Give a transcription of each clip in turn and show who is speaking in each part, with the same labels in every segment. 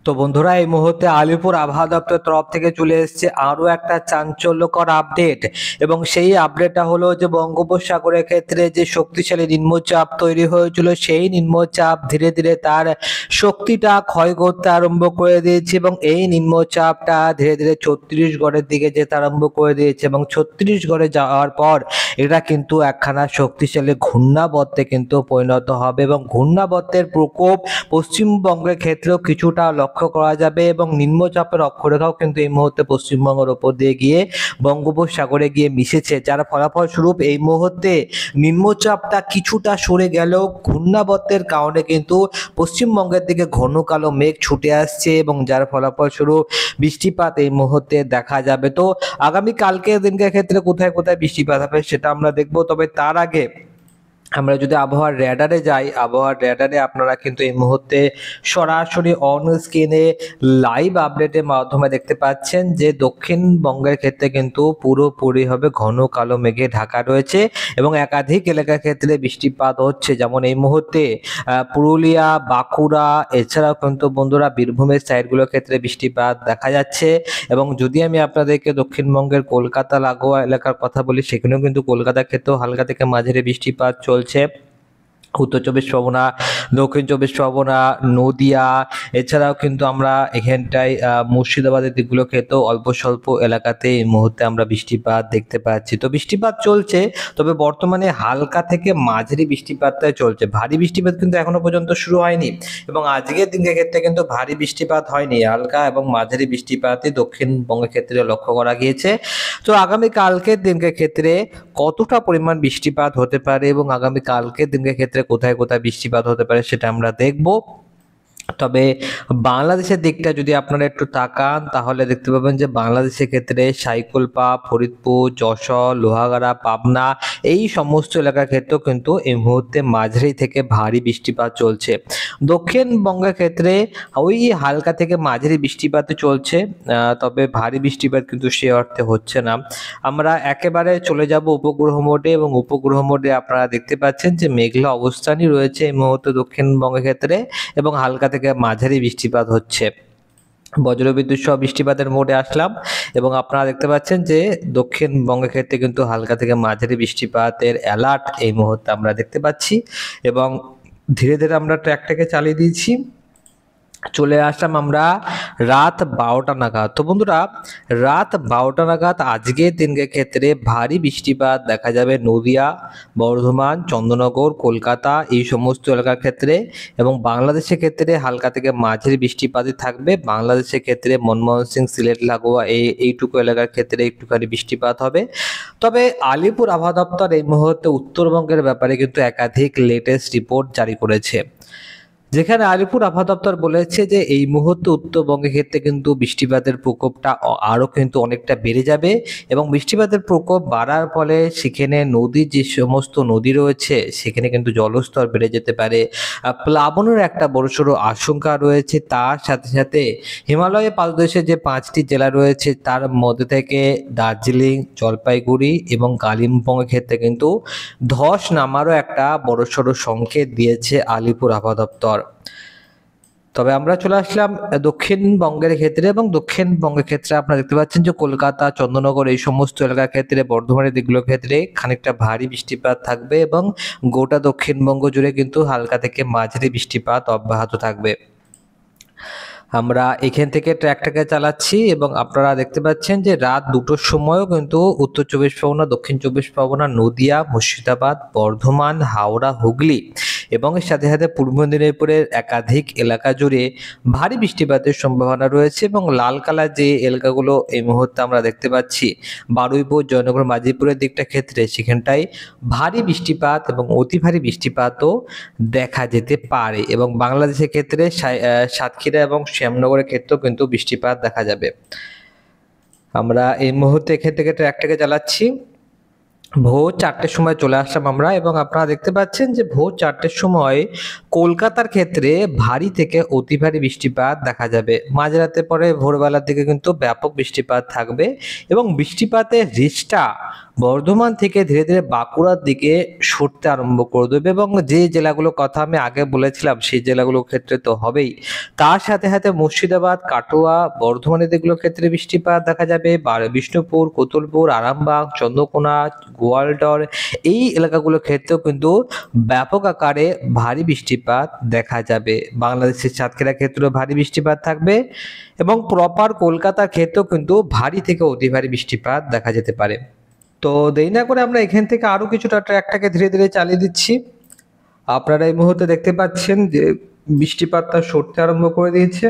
Speaker 1: তো বন্ধুরা, এই মুহূর্তে আলিপুর আবহাওয়া দপ্তরের তরফ থেকে চলে এসেছে আরো একটা চাঞ্চল্যকর আপডেট। এবং সেই আপডেটটা হলো যে বঙ্গোপসাগরের ক্ষেত্রে যে শক্তিশালী নিম্নচাপ তৈরি হয়েছিল, সেই নিম্নচাপ ধীরে ধীরে তার শক্তিটা ক্ষয় করতে আরম্ভ করে দিয়েছে এবং এই নিম্নচাপটা ধীরে ধীরে ছত্তিশগড়ের দিকে যেতে আরম্ভ করে দিয়েছে এবং ছত্তিশগড়ে যাওয়ার পর এটা কিন্তু একখানা শক্তিশালী ঘূর্ণাবর্তে কিন্তু পরিণত হবে এবং ঘূর্ণাবর্তের প্রকোপ পশ্চিমবঙ্গের ক্ষেত্রেও কিছুটা লক্ষ্য করা যাবে এবং নিম্নচাপের অক্ষরেখাও কিন্তু এই মুহূর্তে পশ্চিমবঙ্গের ওপর দিয়ে গিয়ে বঙ্গোপসাগরে গিয়ে মিশেছে, যার ফলাফলস্বরূপ এই মুহূর্তে নিম্নচাপটা কিছুটা সরে গেলেও ঘূর্ণাবর্তের কারণে কিন্তু পশ্চিমবঙ্গের দিকে ঘন কালো মেঘ ছুটে আসছে এবং যার ফলাফলস্বরূপ বৃষ্টিপাত এই মুহূর্তে দেখা যাবে। তো আগামী কালকের দিনকার ক্ষেত্রে কোথায় কোথায় বৃষ্টিপাত হবে সেটা আমরা দেখবো, তবে তার আগে আমরা যদি আবহাওয়ার র্যাডারে যাই, আবহাওয়ার র্যাডারে আপনারা কিন্তু এই মুহূর্তে সরাসরি অন স্ক্রিনে লাইভ আপডেটের মাধ্যমে দেখতে পাচ্ছেন যে দক্ষিণবঙ্গের ক্ষেত্রে কিন্তু পুরোপুরি হবে ঘন কালো মেঘে ঢাকা রয়েছে এবং একাধিক এলাকার ক্ষেত্রে বৃষ্টিপাত হচ্ছে। যেমন এই মুহূর্তে পুরুলিয়া, বাঁকুড়া, এছাড়াও কিন্তু বন্ধুরা বীরভূমের সাইডগুলোর ক্ষেত্রে বৃষ্টিপাত দেখা যাচ্ছে। এবং যদি আমি আপনাদেরকে দক্ষিণবঙ্গের কলকাতা লাগোয়া এলাকার কথা বলি, সেখানেও কিন্তু কলকাতার ক্ষেত্রেও হালকা থেকে মাঝারি বৃষ্টিপাত চলছে। উত্তর চব্বিশ পরগনা, দক্ষিণ চব্বিশ পরগনা, নদিয়া, এছাড়াও কিন্তু আমরা এখানটায় মুর্শিদাবাদের দিকগুলো ক্ষেত্রেও অল্প স্বল্প এলাকাতে এই মুহূর্তে আমরা বৃষ্টিপাত দেখতে পাচ্ছি। তো বৃষ্টিপাত চলছে, তবে বর্তমানে হালকা থেকে মাঝারি বৃষ্টিপাতটাই চলছে, ভারী বৃষ্টিপাত কিন্তু এখনো পর্যন্ত শুরু হয়নি এবং আজকের দিনের ক্ষেত্রে কিন্তু ভারী বৃষ্টিপাত হয়নি, হালকা এবং মাঝারি বৃষ্টিপাতই দক্ষিণবঙ্গের ক্ষেত্রে লক্ষ্য করা গিয়েছে। তো আগামী কালকের দিনের ক্ষেত্রে কতটা পরিমাণ বৃষ্টিপাত হতে পারে এবং আগামী কালকের দিনের ক্ষেত্রে কোথায় কোথায় বৃষ্টিপাত হতে পারে সেটা আমরা দেখব। তবে বাংলাদেশের দিকটা যদি আপনারা একটু তাকান তাহলে দেখতে পাবেন যে বাংলাদেশের ক্ষেত্রে সাইকলপা, ফরিদপুর, যশোর, লোহাগাড়া, পাবনা এই সমস্ত এলাকার ক্ষেত্রেও কিন্তু এই মুহূর্তে মাঝারি থেকে ভারী বৃষ্টিপাত চলছে। দক্ষিণবঙ্গের ক্ষেত্রে ওই হালকা থেকে মাঝারি বৃষ্টিপাত চলছে, তবে ভারী বৃষ্টিপাত কিন্তু সে অর্থে হচ্ছে না। আমরা একেবারে চলে যাব উপগ্রহ মোডে এবং উপগ্রহ মোডে আপনারা দেখতে পাচ্ছেন যে মেঘলা অবস্থানই রয়েছে এই মুহূর্তে দক্ষিণবঙ্গের ক্ষেত্রে এবং হালকা থেকে মাঝারি বৃষ্টিপাত হচ্ছে। বজ্রবিদ্যুৎ সহ বৃষ্টিপাতের মোডে আসলাম এবং আপনারা দেখতে পাচ্ছেন যে দক্ষিণবঙ্গের ক্ষেত্রে কিন্তু হালকা থেকে মাঝারি বৃষ্টিপাতের অ্যালার্ট এই মুহূর্তে আমরা দেখতে পাচ্ছি এবং ধীরে ধীরে আমরা ট্র্যাকটাকে চালিয়ে দিয়েছি। চলে আসলাম আমরা রাত 12টা নাগাদ। তো বন্ধুরা, রাত 12টা নাগাদ আজকের দিনের ক্ষেত্রে ভারী বৃষ্টিপাত দেখা যাবে নদিয়া, বর্ধমান, চন্দননগর, কলকাতা এই সমস্ত এলাকার ক্ষেত্রে এবং বাংলাদেশের ক্ষেত্রে হালকা থেকে মাঝারি বৃষ্টিপাতই থাকবে। বাংলাদেশের ক্ষেত্রে মনমোহন সিং, সিলেট লাগোয়া এইটুকু এলাকার ক্ষেত্রে একটুখানি বৃষ্টিপাত হবে। তবে আলিপুর আবহাওয়া দপ্তর এই মুহূর্তে উত্তরবঙ্গের ব্যাপারে কিন্তু একাধিক লেটেস্ট রিপোর্ট জারি করেছে, যেখানে আলিপুর আবহাওয়া দপ্তর বলেছে যে এই মুহূর্তে উত্তরবঙ্গের ক্ষেত্রে কিন্তু বৃষ্টিপাতের প্রকোপটা আরও কিন্তু অনেকটা বেড়ে যাবে এবং বৃষ্টিপাতের প্রকোপ বাড়ার ফলে সেখানে নদীর যে সমস্ত নদী রয়েছে সেখানে কিন্তু জলস্তর বেড়ে যেতে পারে, প্লাবনের একটা বড়সড় আশঙ্কা রয়েছে। তার সাথে সাথে হিমালয়ের পাদদেশে যে 5টি জেলা রয়েছে তার মধ্যে থেকে দার্জিলিং, জলপাইগুড়ি এবং কালিম্পংয়ের ক্ষেত্রে কিন্তু ধস নামারও একটা বড়সড় সংকেত দিয়েছে আলিপুর আবহাওয়া দপ্তর। তবে আমরা চলে আসলাম দক্ষিণবঙ্গের ক্ষেত্রে এবং দক্ষিণবঙ্গের ক্ষেত্রে আপনারা দেখতে পাচ্ছেন যে কলকাতা, চন্দননগর এই সমস্ত এলাকার ক্ষেত্রে, বর্ধমানের দিকগুলোর ক্ষেত্রে খানিকটা ভারী বৃষ্টিপাত থাকবে এবং গোটা দক্ষিণবঙ্গ জুড়ে কিন্তু হালকা থেকে মাঝারি বৃষ্টিপাত অব্যাহত থাকবে। আমরা এখান থেকে ট্র্যাকটাকে চালাচ্ছি এবং আপনারা দেখতে পাচ্ছেন যে রাত 2টোর সময়ও কিন্তু উত্তর চব্বিশ পরগনা, দক্ষিণ চব্বিশ পরগনা, নদিয়া, মুর্শিদাবাদ, বর্ধমান, হাওড়া, হুগলি এবং এর সাথে সাথে পূর্ব মেদিনীপুরের একাধিক এলাকা জুড়ে ভারী বৃষ্টিপাতের সম্ভাবনা রয়েছে এবং লাল কালার যে এলাকাগুলো এই মুহূর্তে আমরা দেখতে পাচ্ছি বারুইপুর, জয়নগর, মাঝিপুরের দিকটা ক্ষেত্রে সেখানটায় ভারী বৃষ্টিপাত এবং অতি ভারী বৃষ্টিপাতও দেখা যেতে পারে এবং বাংলাদেশের ক্ষেত্রে সাতক্ষীরা এবং শ্যামনগরের ক্ষেত্রেও কিন্তু বৃষ্টিপাত দেখা যাবে। আমরা এই মুহূর্তে এখান থেকে ট্র্যাকটাকে চালাচ্ছি। ভোর 4টের সময় চলে আসলাম আমরা এবং আপনারা দেখতে পাচ্ছেন যে ভোর 4টের সময় কলকাতার ক্ষেত্রে ভারী থেকে অতি ভারী বৃষ্টিপাত দেখা যাবে। মাঝরাতের পরে ভোরবেলার দিকে কিন্তু ব্যাপক বৃষ্টিপাত থাকবে এবং বৃষ্টিপাতের রিচটা বর্ধমান থেকে ধীরে ধীরে বাঁকুড়ার দিকে সরতে আরম্ভ করে দেবে এবং যে জেলাগুলোর কথা আমি আগে বলেছিলাম সেই জেলাগুলোর ক্ষেত্রে তো হবেই, তার সাথে সাথে মুর্শিদাবাদ, কাটোয়া, বর্ধমানের দিকগুলোর ক্ষেত্রে বৃষ্টিপাত দেখা যাবে। বিষ্ণুপুর, কোতুলপুর, আরামবাগ, চন্দ্রকোনা, গোয়ালটর এই এলাকাগুলোর ক্ষেত্রেও কিন্তু ব্যাপক আকারে ভারী বৃষ্টিপাত দেখা যাবে। বাংলাদেশের সাতক্ষীরা ক্ষেত্রেও ভারী বৃষ্টিপাত থাকবে এবং প্রপার কলকাতার ক্ষেত্রেও কিন্তু ভারী থেকে অতি ভারী বৃষ্টিপাত দেখা যেতে পারে। তো দেরি না করে আমরা এখান থেকে আরো কিছুটা ট্র্যাকটাকে ধীরে ধীরে চালিয়ে দিচ্ছি। আপনারা এই মুহূর্তে দেখতে পাচ্ছেন যে বৃষ্টিপাতটা সরতে আরম্ভ করে দিয়েছে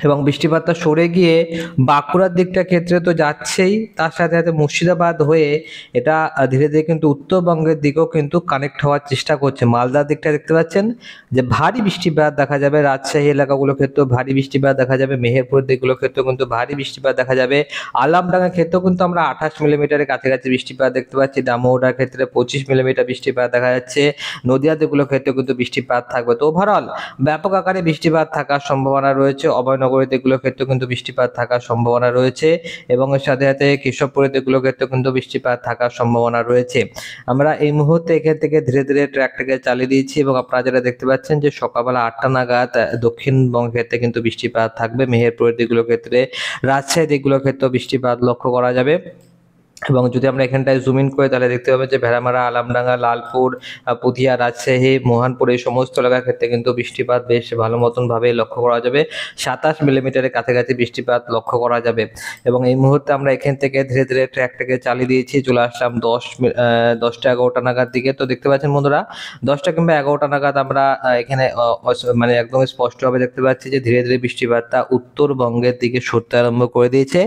Speaker 1: এবং বৃষ্টিপাতটা সরে গিয়ে বাঁকুড়ার দিকটা ক্ষেত্রে তো যাচ্ছেই, তার সাথে সাথে মুর্শিদাবাদ হয়ে এটা ধীরে ধীরে কিন্তু উত্তরবঙ্গের দিকেও কিন্তু কানেক্ট হওয়ার চেষ্টা করছে। মালদার দিকটা দেখতে পাচ্ছেন যে ভারী বৃষ্টিপাত দেখা যাবে, রাজশাহী এলাকাগুলোর ক্ষেত্রেও ভারী বৃষ্টিপাত দেখা যাবে, মেহেরপুরের দিকগুলোর ক্ষেত্রেও কিন্তু ভারী বৃষ্টিপাত দেখা যাবে। আলামডাঙ্গার ক্ষেত্রেও কিন্তু আমরা 28 মিলিমিটারের কাছাকাছি বৃষ্টিপাত দেখতে পাচ্ছি। দামোহটার ক্ষেত্রে 25 মিলিমিটার বৃষ্টিপাত দেখা যাচ্ছে। নদিয়ার দিকগুলোর ক্ষেত্রেও কিন্তু বৃষ্টিপাত থাকবে। তো ওভারঅল ব্যাপক আকারে বৃষ্টিপাত থাকার সম্ভাবনা রয়েছে। অভয়নগরের দিকগুলোর ক্ষেত্রে কিন্তু বৃষ্টিপাত থাকার সম্ভাবনা রয়েছে এবং এর সাথে সাথে কেশবপুরের দিকগুলোর ক্ষেত্রে কিন্তু বৃষ্টিপাত থাকার সম্ভাবনা রয়েছে। আমরা এই মুহূর্তে এখান থেকে ধীরে ধীরে ট্র্যাকটাকে চালিয়ে দিয়েছি এবং আপনারা যেটা দেখতে পাচ্ছেন যে সকালবেলা 8টা নাগাদ দক্ষিণবঙ্গের ক্ষেত্রে কিন্তু বৃষ্টিপাত থাকবে। মেহেরপুরের দিকগুলোর ক্ষেত্রে, রাজশাহী দিকগুলোর ক্ষেত্রেও বৃষ্টিপাত লক্ষ্য করা যাবে। এবং যদি আমরা এখানটায় জুম ইন করে তাহলে দেখতে পাবেন যে ভেড়ামারা, আলামডাঙ্গা, লালপুর, পুঠিয়া, রাজশাহী, মোহনপুর এই সমস্ত এলাকার ক্ষেত্রে কিন্তু বৃষ্টিপাত বেশ ভালো মতন ভাবে লক্ষ্য করা যাবে। 27 মিলিমিটারের কাছাকাছি বৃষ্টিপাত লক্ষ্য করা যাবে এবং এই মুহূর্তে আমরা এখান থেকে ধীরে ধীরে ট্র্যাকটাকে চালিয়ে দিয়েছি। চলে আসলাম 10টা 11টা নাগাদ দিকে। তো দেখতে পাচ্ছেন বন্ধুরা 10টা কিংবা 11টা নাগাদ আমরা এখানে মানে একদম স্পষ্টভাবে দেখতে পাচ্ছি যে ধীরে ধীরে বৃষ্টিপাতটা উত্তরবঙ্গের দিকে সরতে আরম্ভ করে দিয়েছে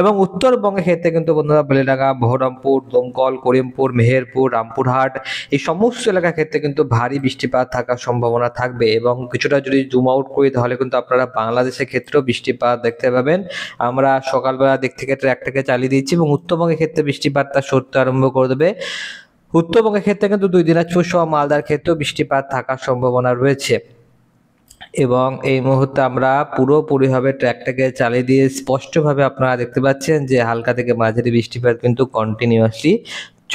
Speaker 1: এবং উত্তরবঙ্গের ক্ষেত্রে কিন্তু বন্ধুরা বেলেডাঙ্গা, বহরমপুর, দমকল, করিমপুর, মেহেরপুর, রামপুরহাট এই সমস্ত এলাকার ক্ষেত্রে কিন্তু ভারী বৃষ্টিপাত থাকার সম্ভাবনা থাকবে এবং কিছুটা যদি জুম আউট করি তাহলে কিন্তু আপনারা বাংলাদেশের ক্ষেত্রেও বৃষ্টিপাত দেখতে পাবেন। আমরা সকালবেলা দিক থেকে ট্র্যাকটাকে চালিয়ে দিচ্ছি এবং উত্তরবঙ্গের ক্ষেত্রে বৃষ্টিপাতটা সরতে আরম্ভ করে দেবে। উত্তরবঙ্গের ক্ষেত্রে কিন্তু দিনাজপুর সহ মালদার ক্ষেত্রেও বৃষ্টিপাত থাকার সম্ভাবনা রয়েছে এবং এই মুহূর্তে আমরা পুরোপুরিভাবে ট্র্যাকটাকে চালিয়ে দিয়ে স্পষ্টভাবে আপনারা দেখতে পাচ্ছেন যে হালকা থেকে মাঝারি বৃষ্টিপাত কিন্তু কন্টিনিউয়াসলি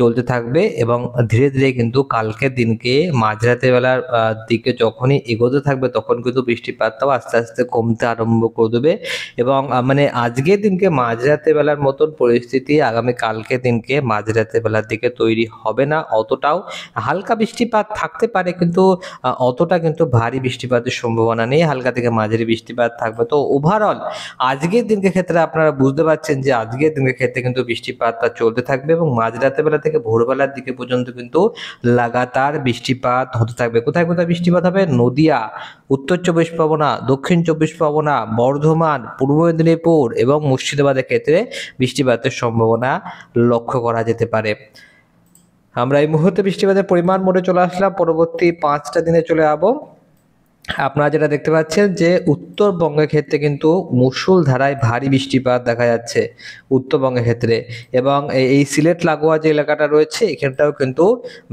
Speaker 1: চলতে থাকবে এবং ধীরে ধীরে কিন্তু কালকের দিনকে মাঝরাতে বেলার দিকে যখনই এগোতে থাকবে তখন কিন্তু বৃষ্টিপাতটাও আস্তে আস্তে কমতে আরম্ভ করে দেবে এবং মানে আজকের দিনকে মাঝরাতে বেলার মতন পরিস্থিতি আগামী কালকের দিনকে মাঝরাতে বেলার দিকে তৈরি হবে না। অতটাও হালকা বৃষ্টিপাত থাকতে পারে কিন্তু অতটা কিন্তু ভারী বৃষ্টিপাতের সম্ভাবনা নেই, হালকা থেকে মাঝারি বৃষ্টিপাত থাকবে। তো ওভারঅল আজকের দিনকে ক্ষেত্রে আপনারা বুঝতে পারছেন যে আজকের দিনের ক্ষেত্রে কিন্তু বৃষ্টিপাতটা চলতে থাকবে এবং মাঝরাতে বেলা থেকে ভোরবেলার দিকে পর্যন্ত কিন্তু লাগাতার বৃষ্টিপাত হতে থাকবে। কোথায় কোথায় বৃষ্টিপাত হবে? নদিয়া, উত্তর 24 পরগনা, দক্ষিণ 24 পরগনা, বর্ধমান, পূর্ব মেদিনীপুর এবং মুর্শিদাবাদের ক্ষেত্রে বৃষ্টিপাতের সম্ভাবনা লক্ষ্য করা যেতে পারে। আমরা এই মুহূর্তে বৃষ্টিপাতের পরিমাণ মোডে চলে আসলাম। পরবর্তী 5টা দিনে চলে যাবো। আপনারা যেটা দেখতে পাচ্ছেন যে উত্তরবঙ্গের ক্ষেত্রে কিন্তু মুষলধারায় ভারী বৃষ্টিপাত দেখা যাচ্ছে উত্তরবঙ্গের ক্ষেত্রে এবং এই সিলেট লাগোয়া যে এলাকাটা রয়েছে এখানটাও কিন্তু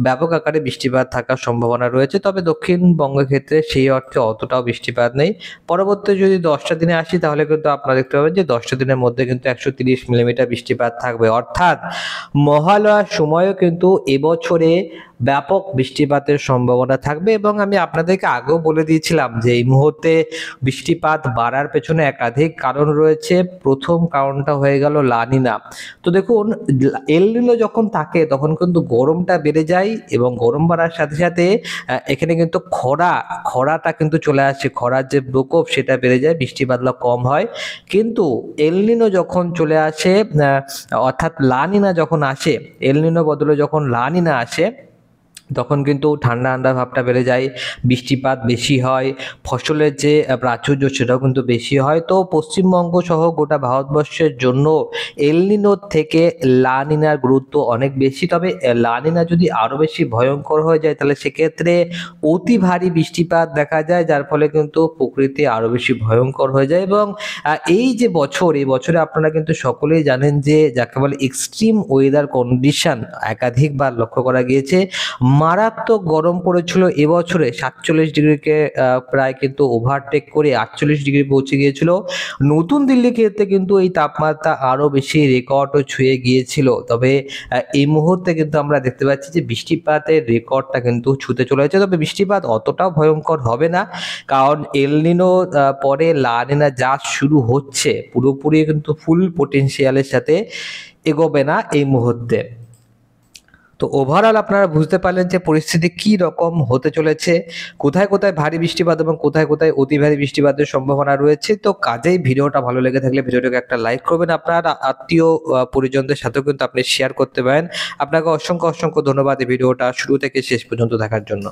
Speaker 1: ব্যাপক আকারে বৃষ্টিপাত থাকার সম্ভাবনা রয়েছে। তবে দক্ষিণবঙ্গের ক্ষেত্রে সেই অর্থে অতটাও বৃষ্টিপাত নেই। পরবর্তী যদি 10টা দিনে আসি তাহলে কিন্তু আপনারা দেখতে পাবেন যে 10টা দিনের মধ্যে কিন্তু 130 মিলিমিটার বৃষ্টিপাত থাকবে, অর্থাৎ মহালয়ার সময়ও কিন্তু এবছরে ব্যাপক বৃষ্টিপাতের সম্ভাবনা থাকবে এবং আমি আপনাদেরকে আগেও বলে দিয়েছিলাম যে এই মুহূর্তে বৃষ্টিপাত বাড়ার পেছনে একাধিক কারণ রয়েছে। প্রথম কারণটা হয়ে গেল লানিনা। তো দেখুন এল নিনো যখন থাকে তখন কিন্তু গরমটা বেড়ে যায় এবং গরম বাড়ার সাথে সাথে এখানে কিন্তু খরাটা কিন্তু চলে আসে, খরার যে প্রকোপ সেটা বেড়ে যায়, বৃষ্টিপাতটা কম হয়। কিন্তু এল নিনো যখন চলে আসে অর্থাৎ লানিনা যখন আসে, এল নিনো বদলে যখন লানিনা আসে তখন কিন্তু ঠান্ডা ঠান্ডা ভাবটা বেড়ে যায়, বৃষ্টিপাত বেশি হয়, ফসলের যে প্রাচুর্য সেটাও কিন্তু বেশি হয়। তো পশ্চিমবঙ্গ সহ গোটা ভারতবর্ষের জন্য এল নিনোর থেকে লা নিনার গুরুত্ব অনেক বেশি। তবে লা নিনা যদি আরও বেশি ভয়ঙ্কর হয়ে যায় তাহলে সেক্ষেত্রে অতি ভারী বৃষ্টিপাত দেখা যায়, যার ফলে কিন্তু প্রকৃতি আরও বেশি ভয়ঙ্কর হয়ে যায় এবং এই যে এই বছরে আপনারা কিন্তু সকলেই জানেন যে যাকে বলে এক্সট্রিম ওয়েদার কন্ডিশন একাধিকবার লক্ষ্য করা গিয়েছে। মারাত্মক গরম পড়েছিল এবছরে 47 ডিগ্রিকে প্রায় কিন্তু ওভারটেক করে 48 ডিগ্রি পৌঁছে গিয়েছিল। নতুন দিল্লি ক্ষেত্রে কিন্তু এই তাপমাত্রা আরো বেশি রেকর্ডও ছুঁয়ে গিয়েছিল। তবে এই মুহূর্তে কিন্তু আমরা দেখতে পাচ্ছি যে বৃষ্টিপাতের রেকর্ডটা কিন্তু ছুঁতে চলেছে। তবে বৃষ্টিপাত অতটাও ভয়ঙ্কর হবে না, কারণ এল নিনো পরে লা নিনা যা শুরু হচ্ছে পুরোপুরি কিন্তু ফুল পটেনশিয়ালের সাথে এগোবে না এই মুহূর্তে। তো ওভারঅল আপনারা বুঝতে পারলেন যে পরিস্থিতি কি রকম হতে চলেছে, কোথায় কোথায় ভারী বৃষ্টিপাত এবং কোথায় কোথায় অতি ভারী বৃষ্টিপাতের সম্ভাবনা রয়েছে। তো কাজেই ভিডিওটা ভালো লেগে থাকলে ভিডিওটাকে একটা লাইক করবেন, আপনার আত্মীয় পরিজনদের সাথেও কিন্তু আপনি শেয়ার করতে পারেন। আপনাকে অসংখ্য অসংখ্য ধন্যবাদ এই ভিডিওটা শুরু থেকে শেষ পর্যন্ত দেখার জন্য।